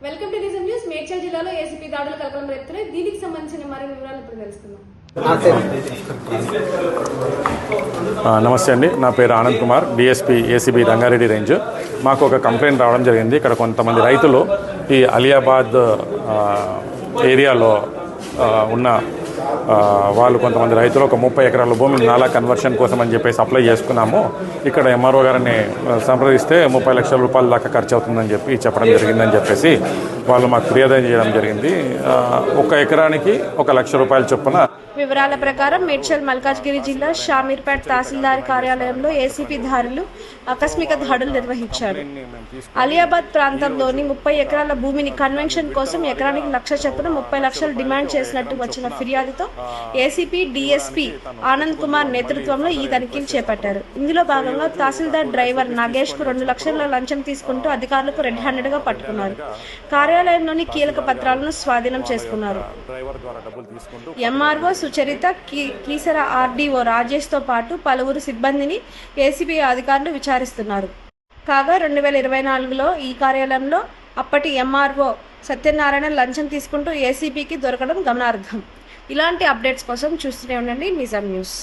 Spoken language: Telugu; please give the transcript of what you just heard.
వెల్కమ్ టు నిజం న్యూస్. మేడ్చల్ జిల్లాలో ఏసీపీ దాడులు కలకలం రేపుతున్నాయి. దీనికి సంబంధించిన మరిన్ని వివరాలు ఇప్పుడు తెలుసుకుందాం. నమస్తే అండి, నా పేరు Anand Kumar, DSP ACB Rangareddy range. మాకు ఒక కంప్లైంట్ రావడం జరిగింది. ఇక్కడ కొంతమంది రైతులు ఈ అలియాబాద్ ఏరియాలో ఉన్న వాళ్ళు కొంతమంది రైతులు ఒక 30 ఎకరాల భూమిని నాలా కన్వర్షన్ కోసం అని చెప్పేసి అప్లై చేసుకున్నాము. ఇక్కడ ఎంఆర్ఓ గారిని సంప్రదిస్తే 30 లక్షల రూపాయల దాకా ఖర్చు అవుతుందని చెప్పడం జరిగిందని చెప్పేసి వాళ్ళు మాకు ఫిర్యాదు చేయడం జరిగింది. 1 ఎకరానికి 1 లక్ష రూపాయల చొప్పున. వివరాల ప్రకారం మేడ్చల్ మల్కాజ్గిరి జిల్లా షామీర్పేట్ తహసీల్దార్ కార్యాలయంలో ఏసీపీ దారులు ఆకస్మిక దాడులు నిర్వహించారు. అలియాబాద్ ప్రాంతంలోని 30 ఎకరాల భూమిని కన్వెన్షన్ కోసం ఎకరానికి 1 లక్ష చొప్పున 30 లక్షలు డిమాండ్ చేసినట్టు వచ్చిన ఫిర్యాదుతో ఏసీపీ డిఎస్పీ ఆనంద్ కుమార్ నేతృత్వంలో ఈ తనిఖీలు చేపట్టారు. ఇందులో భాగంగా తహసీల్దార్ డ్రైవర్ నాగేష్ కు 2 లక్షల లంచం తీసుకుంటూ అధికారులకు రెడ్ హ్యాండెడ్ గా పట్టుకున్నారు. కార్యాలయంలోని కీలక పత్రాలను స్వాధీనం చేసుకున్నారు. ఎంఆర్ఓ సుచరిత, కీసర ఆర్డీఓ రాజేష్ తో పాటు పలువురు సిబ్బందిని ఏసీబీ అధికారులు విచారిస్తున్నారు. కాగా 2024లో ఈ కార్యాలయంలో అప్పటి ఎంఆర్ఓ సత్యనారాయణ లంచం తీసుకుంటూ ఏసీబీకి దొరకడం గమనార్హం. ఇలాంటి అప్డేట్స్ కోసం చూస్తూనే ఉండండి నిజం న్యూస్.